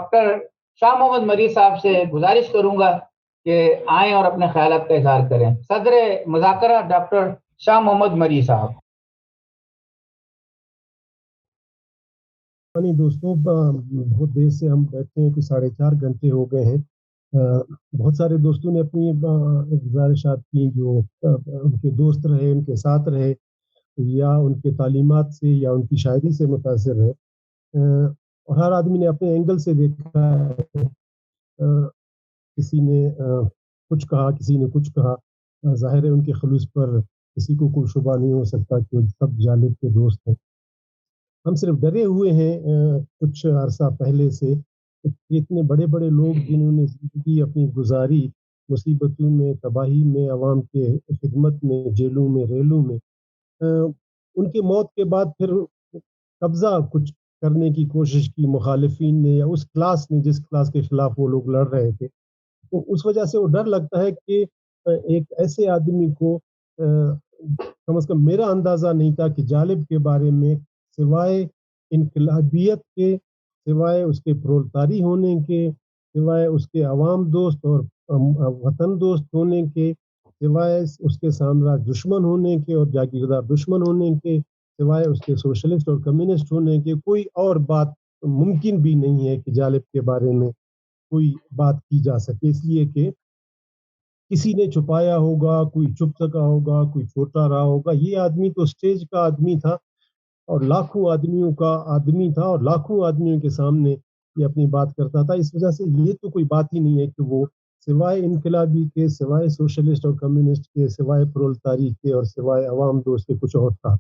Doctor Shah Mohammad मरी साहब से गुजारिश करूंगा कि आएं और अपने ख्यालात का इजहार करें। सदर मुज़ाकरा डॉक्टर शाह मोहम्मद मरी साहब। नहीं दोस्तों, बहुत देर से हम बैठे हैं, कुछ 4.5 घंटे हो गए हैं। बहुत सारे दोस्तों ने अपनी गुजारिशात की, जो उनके दोस्त रहे, उनके साथ रहे, या उनके तालीमात से या उनकी शायरी से मुतासिर रहे, और हर आदमी ने अपने एंगल से देखा है। किसी ने कुछ कहा, किसी ने कुछ कहा। ज़ाहिर है उनके खलूस पर किसी को कोई शुबा नहीं हो सकता कि वो सब जालिब के दोस्त हैं। हम सिर्फ डरे हुए हैं कुछ अरसा पहले से कि इतने बड़े बड़े लोग जिन्होंने ज़िंदगी अपनी गुजारी मुसीबतों में, तबाही में, अवाम के खिदमत में, जेलों में, रेलों में, उनकी मौत के बाद फिर कब्जा कुछ करने की कोशिश की मुखालिफिन ने, या उस क्लास ने जिस क्लास के खिलाफ वो लोग लड़ रहे थे। तो उस वजह से वो डर लगता है कि एक ऐसे आदमी को, कम से कम मेरा अंदाज़ा नहीं था कि जालिब के बारे में सिवाय इनकलाबियत के, सिवाय उसके प्रोलतारी होने के, सिवाय उसके अवाम दोस्त और वतन दोस्त होने के, सिवाय उसके साम्राज्य दुश्मन होने के और जागीरदार दुश्मन होने के, सिवाय उसके सोशलिस्ट और कम्युनिस्ट होने के, कोई और बात मुमकिन भी नहीं है कि जालिब के बारे में कोई बात की जा सके। इसलिए कि किसी ने छुपाया होगा, कोई छुप सका होगा, कोई छोटा रहा होगा। ये आदमी तो स्टेज का आदमी था और लाखों आदमियों का आदमी था, और लाखों आदमियों के सामने ये अपनी बात करता था। इस वजह से ये तो कोई बात ही नहीं है कि वो सिवाय इनकलाबी के, सिवाय सोशलिस्ट और कम्युनिस्ट के, सिवाय प्रोलतारी के और सिवाय अवाम दोस्त के कुछ और था।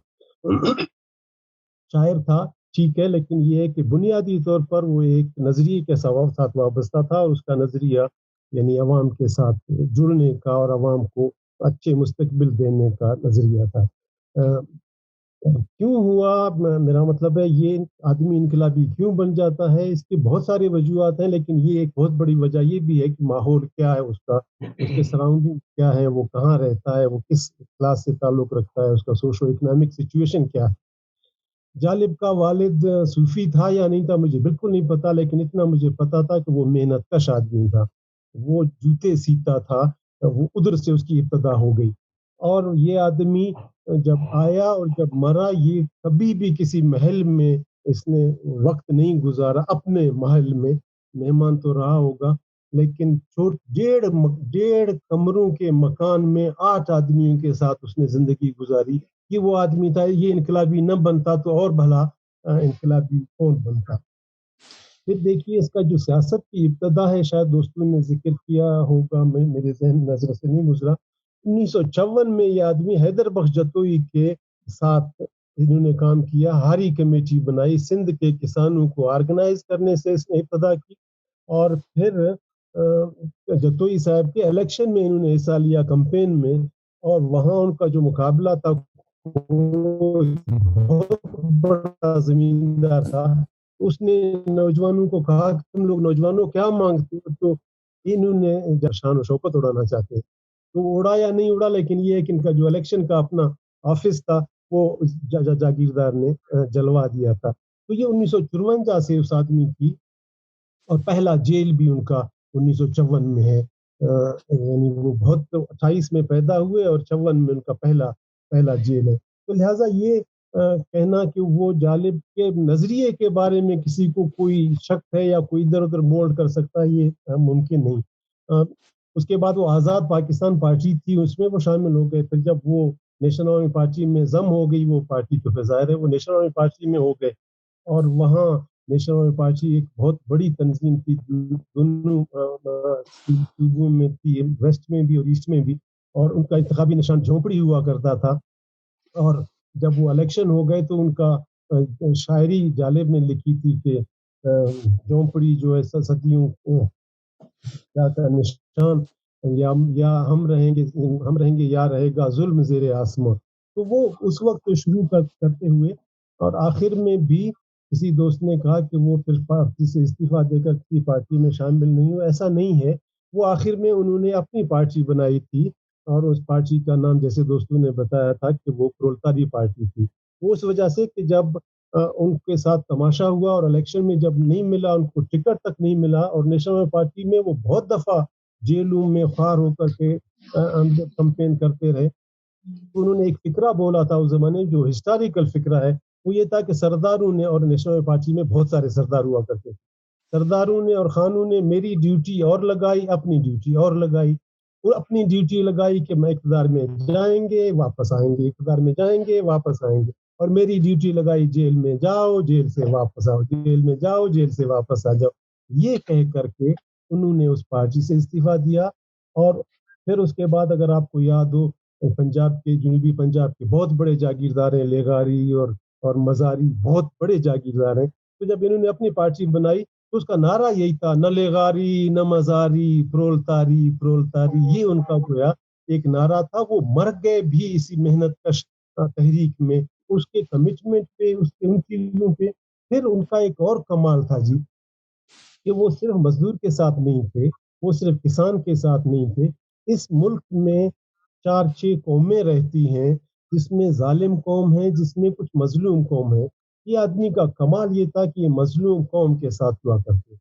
शायर था, ठीक है, लेकिन ये है कि बुनियादी तौर पर वो एक नज़रिए के साथ वाबस्ता था, और उसका नज़रिया यानी अवाम के साथ जुड़ने का और अवाम को अच्छे मुस्तकबिल देने का नज़रिया था। क्यों हुआ, मेरा मतलब है ये आदमी इनकलाबी क्यों बन जाता है, इसकी बहुत सारी वजूहत हैं, लेकिन ये एक बहुत बड़ी वजह ये भी है कि माहौल क्या है उसका, उसके सराउंडिंग क्या है, वो कहाँ रहता है, वो किस क्लास से ताल्लुक़ रखता है, उसका सोशो इकोनॉमिक सिचुएशन क्या है। जालिब का वालिद सूफ़ी था या नहीं था मुझे बिल्कुल नहीं पता, लेकिन इतना मुझे पता था कि वो मेहनत कश आदमी था, वो जूते सीता था, वो उधर से उसकी इब्तिदा हो गई। और ये आदमी जब आया और जब मरा, ये कभी भी किसी महल में इसने वक्त नहीं गुजारा, अपने महल में मेहमान तो रहा होगा, लेकिन डेढ़ कमरों के मकान में 8 आदमियों के साथ उसने ज़िंदगी गुजारी। ये वो आदमी था। ये इनकलाबी न बनता तो और भला इनकलाबी कौन बनता। फिर देखिए इसका जो सियासत की इब्तदा है, शायद दोस्तों ने जिक्र किया होगा, मेरे जहन नजर से नहीं गुजरा। 1954 में ये आदमी हैदर बख्श जतोई के साथ इन्होंने काम किया, हारी कमेटी बनाई, सिंध के किसानों को ऑर्गेनाइज करने से इसने इब्तदा की, और फिर जतोई साहब के इलेक्शन में इन्होंने हिस्सा लिया, कैंपेन में, और वहाँ उनका जो मुकाबला था वो बहुत बड़ा जमींदार था। उसने नौजवानों को कहा कि तुम लोग नौजवानों क्या मांगते हो, तो इन्होंने जब शान और शौकत उड़ाना चाहते हैं, तो उड़ा या नहीं उड़ा, लेकिन ये है कि इनका जो इलेक्शन का अपना ऑफिस था वो जागीरदार ने जलवा दिया था। तो ये 1954 से उस आदमी की, और पहला जेल भी उनका 1954 में है। यानी वो बहुत 28 में पैदा हुए और 54 में उनका पहला जेल है। तो लिहाजा ये कहना कि वो जालिब के नज़रिए के बारे में किसी को कोई शक है या कोई इधर-उधर मोल्ड कर सकता है, ये मुमकिन नहीं। उसके बाद वो आज़ाद पाकिस्तान पार्टी थी, उसमें वो शामिल हो गए। फिर जब वो नेशनल आर्मी पार्टी में ज़म हो गई वो पार्टी, तो फिर ज़ाहिर है वो नेशनल आर्मी पार्टी में हो गए, और वहाँ नेशनल पार्टी एक बहुत बड़ी तंजीम थी, दोनों सूबों में थी, वेस्ट में भी और ईस्ट में भी, और उनका इंतखाबी निशान झोंपड़ी हुआ करता था। और जब वो इलेक्शन हो गए तो उनका शायरी जालिब ने लिखी थी कि झोंपड़ी जो है सदियों क्या का निशान, या हम रहेंगे या रहेगा जुल्म ज़ेरे आसमां। तो वो उस वक्त शुरू करते हुए, और आखिर में भी किसी दोस्त ने कहा कि वो फिर पार्टी से इस्तीफा देकर किसी पार्टी में शामिल नहीं हुए। ऐसा नहीं है, वो आखिर में उन्होंने अपनी पार्टी बनाई थी, और उस पार्टी का नाम जैसे दोस्तों ने बताया था कि वो प्रोलेटारी पार्टी थी। वो उस वजह से कि जब ان کے ساتھ تماشا ہوا اور الیکشن میں جب نہیں ملا, ان کو ٹکٹ تک نہیں ملا, اور نیشنل پارٹی میں وہ بہت دفعہ جیلوں میں خوار ہو کر کے کمپین کرتے رہے. انہوں نے ایک فکرہ بولا تھا اس زمانے, جو ہسٹوریکل فکرہ ہے, وہ یہ تھا کہ سرداروں نے, اور نیشنل پارٹی میں بہت سارے سردار ہوا کرتے, سرداروں نے اور خانوں نے میری ڈیوٹی اور لگائی, اپنی ڈیوٹی اور لگائی. وہ اپنی ڈیوٹی لگائی کہ میں اقتدار میں جائیں گے واپس آئیں گے, اقتدار میں جائیں گے واپس آئیں گے, اور میری ڈیوٹی لگائی جیل میں جاؤ جیل سے واپس آؤ, جیل میں جاؤ جیل سے واپس آ جاؤ. یہ کہہ کر کے انہوں نے اس پارٹی سے استعفیٰ دیا. اور پھر اس کے بعد اگر آپ کو یاد ہو, پنجاب کے, جنوبی پنجاب کے بہت بڑے جاگیردار ہیں, لیغاری اور مزاری, بہت بڑے جاگیردار ہیں. تو جب انہوں نے اپنی پارٹی بنائی تو اس کا نعرہ یہی تھا, نہ لیغاری نہ مزاری, پرولتاری پرولتاری. یہ ان کا گویا ایک نعرہ تھا. وہ مر گئے بھی اسی محنت کش تحریک میں, اس کے کمٹمنٹ پہ, اس کے ان چیزوں پہ. پھر ان کا ایک اور کمال تھا جی, کہ وہ صرف مزدور کے ساتھ نہیں تھے, وہ صرف کسان کے ساتھ نہیں تھے. اس ملک میں 4-6 قومیں رہتی ہیں, جس میں ظالم قوم ہے, جس میں کچھ مظلوم قوم ہے. یہ آدمی کا کمال یہ تھا کہ یہ مظلوم قوم کے ساتھ ہوا کرتے.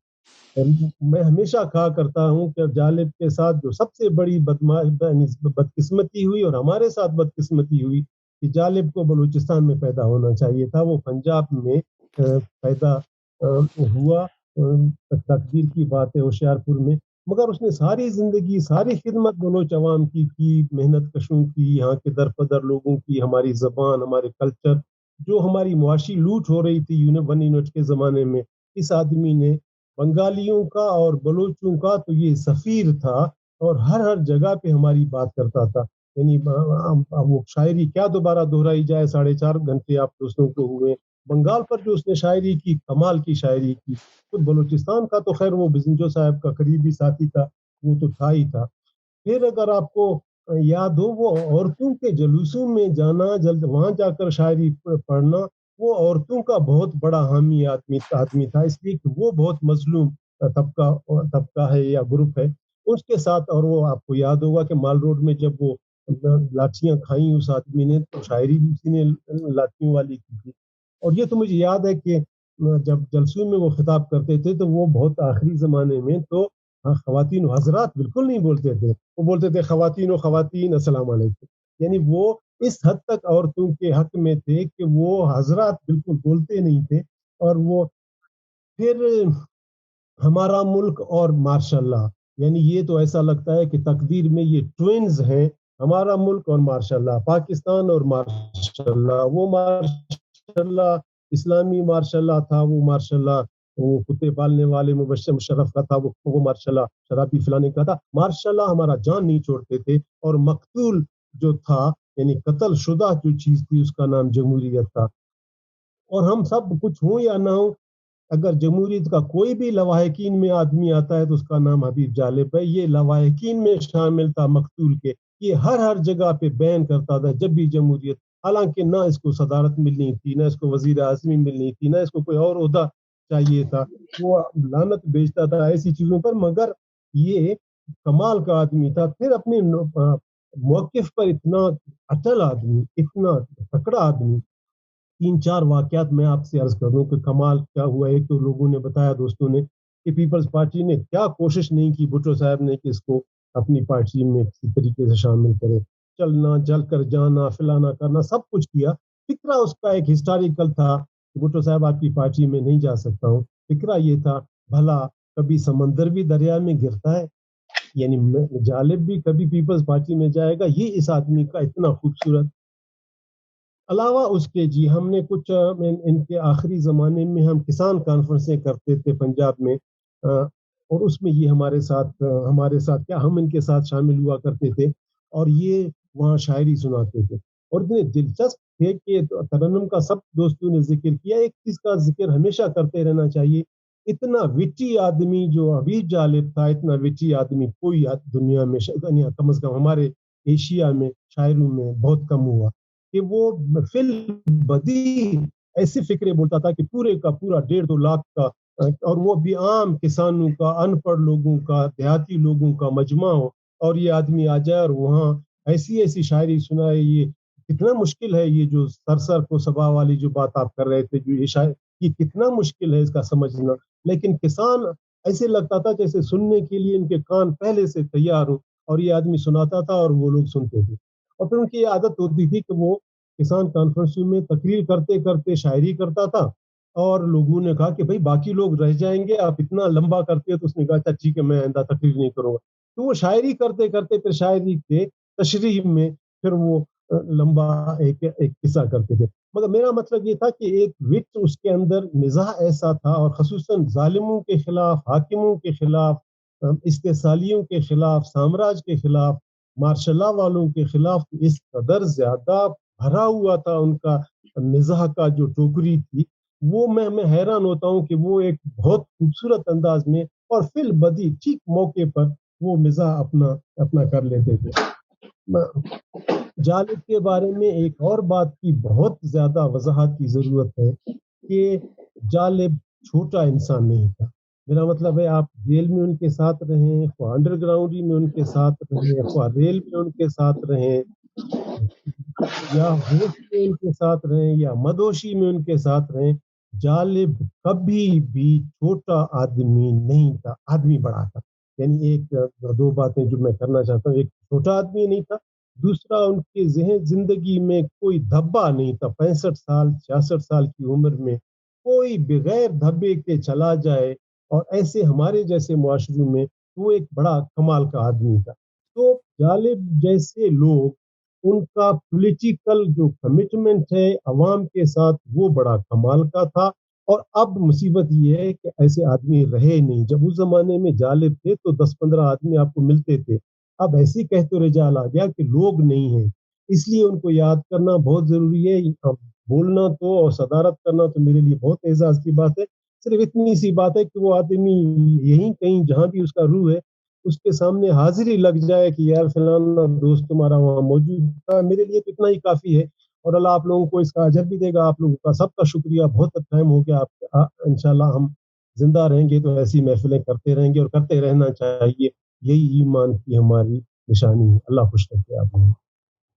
میں ہمیشہ کہا کرتا ہوں کہ جالب کے ساتھ جو سب سے بڑی بدقسمتی ہوئی, اور ہمارے ساتھ بدقسمتی ہوئی, کہ جالب کو بلوچستان میں پیدا ہونا چاہیے تھا. وہ پنجاب میں پیدا ہوا, تقدیر کی بات ہے, ہوشیارپور میں. مگر اس نے ساری زندگی, ساری خدمت بلوچ عوام کی, محنت کشوں کی, یہاں کے درپدر لوگوں کی, ہماری زبان, ہمارے کلچر, جو ہماری معاشی لوٹ ہو رہی تھی 1 یونٹ کے زمانے میں, اس آدمی نے بنگالیوں کا اور بلوچوں کا تو یہ سفیر تھا, اور ہر جگہ پہ ہماری بات کرتا تھا. یعنی وہ شاعری کیا دوبارہ دہرائی جائے, 4.5 گھنٹے آپ دوستوں کو ہوئے. بنگال پر جو اس نے شاعری کی, کمال کی شاعری کی. خود بلوچستان کا تو خیر وہ بزنجو صاحب کا قریبی ساتھی تھا, وہ تو تھا ہی تھا. پھر اگر آپ کو یاد ہو, وہ عورتوں کے جلوسوں میں جانا, وہاں جا کر شاعری پڑھنا, وہ عورتوں کا بہت بڑا حامی آدمی تھا, اس لیے کہ وہ بہت مظلوم طبقہ ہے یا گروپ ہے اس کے ساتھ. اور وہ آپ کو یاد ہوگا کہ مال روڈ میں جب وہ لاٹھیاں کھائیں اس آدمی نے, تو شاعری بھی اسی نے لاٹھیوں والی کی تھی. اور یہ تو مجھے یاد ہے کہ جب جلسوں میں وہ خطاب کرتے تھے تو وہ بہت آخری زمانے میں تو خواتین و حضرات بالکل نہیں بولتے تھے, وہ بولتے تھے خواتین و خواتین السلام علیکم. یعنی وہ اس حد تک عورتوں کے حق میں تھے کہ وہ حضرات بالکل بولتے نہیں تھے. اور وہ پھر ہمارا ملک اور ماشاء اللہ, یعنی یہ تو ایسا لگتا ہے کہ تقدیر میں یہ ٹوئنز ہیں, ہمارا ملک اور ماشاء اللہ, پاکستان اور ماشاء اللہ. وہ ماشاء اللہ اسلامی ماشاء اللہ تھا, وہ ماشاء اللہ وہ کتے پالنے والے مبشر مشرف کا تھا, وہ ماشاء اللہ شرابی فلانے کا تھا. ماشاء اللہ ہمارا جان نہیں چھوڑتے تھے. اور مقتول جو تھا, یعنی قتل شدہ جو چیز تھی, اس کا نام جمہوریت تھا. اور ہم سب کچھ ہوں یا نہ ہوں, اگر جمہوریت کا کوئی بھی لواحقین میں آدمی آتا ہے تو اس کا نام حبیب جالب ہے. یہ لواحقین میں شامل تھا مقتول کے. یہ ہر جگہ پہ بیان کرتا تھا جب بھی جمہوریت, حالانکہ نہ اس کو صدارت ملنی تھی, نہ اس کو وزیر اعظمی ملنی تھی, نہ اس کو کوئی اور عہدہ چاہیے تھا. وہ لعنت بیچتا تھا ایسی چیزوں پر, مگر یہ کمال کا آدمی تھا. پھر اپنے موقف پر اتنا اٹل آدمی, اتنا تکڑا آدمی. 3-4 واقعات میں آپ سے عرض کر دوں کہ کمال کیا ہوا. ایک تو لوگوں نے بتایا, دوستوں نے, کہ پیپلز پارٹی نے کیا کوشش نہیں کی, بھٹو صاحب نے, کہ اس کو اپنی پارٹی میں کسی طریقے سے شامل کرے. چلنا, جل کر جانا, فلانا کرنا, سب کچھ کیا. فکرہ اس کا ایک ہسٹوریکل تھا کہ بھٹو صاحب آپ کی پارٹی میں نہیں جا سکتا ہوں. فکرہ یہ تھا, بھلا کبھی سمندر بھی دریا میں گرتا ہے, یعنی جالب بھی کبھی پیپلز پارٹی میں جائے گا. یہ اس آدمی کا اتنا خوبصورت. علاوہ اس کے جی, ہم نے کچھ ان کے آخری زمانے میں ہم کسان کانفرنسیں کرتے تھے پنجاب میں, اور اس میں یہ ہمارے ساتھ کیا, ہم ان کے ساتھ شامل ہوا کرتے تھے, اور یہ وہاں شاعری سناتے تھے. اور اتنے دلچسپ تھے کہ ترنم کا سب دوستوں نے ذکر کیا, ایک چیز کا ذکر ہمیشہ کرتے رہنا چاہیے. اتنا وٹی آدمی جو حبیب جالب تھا, اتنا وٹی آدمی کوئی دنیا میں, کم از کم ہمارے ایشیا میں شاعروں میں بہت کم ہوا. کہ وہ فل بدی ایسی فکریں بولتا تھا کہ پورے کا پورا 1.5-2 لاکھ کا, اور وہ بھی عام کسانوں کا, ان پڑھ لوگوں کا, دیہاتی لوگوں کا مجمع ہو, اور یہ آدمی آ جائے اور وہاں ایسی شاعری سنائے. یہ कितना मुश्किल है ये जो सर को सबा वाली जो बात आप कर रहे थे, जो ये शायद ये कितना मुश्किल है इसका समझना। लेकिन किसान ऐसे लगता था जैसे सुनने के लिए इनके कान पहले से तैयार हो, और ये आदमी सुनाता था और वो लोग सुनते थे। और फिर उनकी ये आदत होती थी कि वो किसान कॉन्फ्रेंस में तकरीर करते-करते शायरी करता था, और लोगों ने कहा कि भई बाकी लोग रह जाएँगे, आप इतना लंबा करते हो, तो उसने कहा अच्छा ठीक है, मैं आइंदा तकरीर नहीं करूँगा। तो वो शायरी करते-करते फिर शायरी के तशरीह में फिर वो लंबा एक एक किस्सा करते थे। मगर मेरा मतलब ये था कि एक विट उसके अंदर मिज़ाह ऐसा था, और ख़ुसूसन ज़ालिमों के खिलाफ, हाकिमों के खिलाफ, इस्तेसालियों के खिलाफ, साम्राज्य के खिलाफ, मार्शल लॉ वालों के खिलाफ इस कदर ज़्यादा भरा हुआ था उनका मिज़ाह का जो टोकरी थी, वो मैं हैरान होता हूँ कि वो एक बहुत खूबसूरत अंदाज़ में और फिल बदी ठीक मौके पर वो मिज़ाह अपना अपना कर लेते थे। म जालिब के बारे में एक और बात की बहुत ज़्यादा वज़ाहत की ज़रूरत है कि जालिब छोटा इंसान नहीं था। मेरा मतलब है आप जेल में उनके साथ रहें, ख्वाह अंडरग्राउंड ही में उनके साथ रहें, ख्वाह रेल में उनके साथ रहें, या होश में उनके साथ रहें या मदहोशी में उनके साथ रहें, जालिब कभी भी छोटा आदमी नहीं था, आदमी बड़ा था। यानी एक 2 बातें जो मैं करना चाहता हूँ, एक छोटा आदमी नहीं था, दूसरा उनके ज़ेहन ज़िंदगी में कोई धब्बा नहीं था। 65 साल, 66 साल की उम्र में कोई बगैर धब्बे के चला जाए, और ऐसे हमारे जैसे मुआशरे में वो एक बड़ा कमाल का आदमी था। तो जालिब जैसे लोग, उनका पॉलिटिकल जो कमिटमेंट है अवाम के साथ, वो बड़ा कमाल का था। और अब मुसीबत ये है कि ऐसे आदमी रहे नहीं। जब उस ज़माने में जालिब थे तो 10-15 आदमी आपको मिलते थे। अब ऐसी कहते रिजाल आ गया कि लोग नहीं हैं। इसलिए उनको याद करना बहुत ज़रूरी है। अब बोलना तो और सदारत करना तो मेरे लिए बहुत एज़ाज़ की बात है। सिर्फ़ इतनी सी बात है कि वो आदमी यहीं कहीं जहाँ भी उसका रूह है, उसके सामने हाज़िरी लग जाए कि यार फलाना दोस्त तुम्हारा वहाँ मौजूद था, मेरे लिए तो इतना ही काफ़ी है। और अल्लाह आप लोगों को इसका अजर भी देगा। आप लोगों का सबका शुक्रिया, बहुत टाइम हो गया। आप इंशाल्लाह हम ज़िंदा रहेंगे तो ऐसी महफ़िलें करते रहेंगे और करते रहना चाहिए। यही ईमान की हमारी निशानी है। अल्लाह खुश रखे आप लोगों को।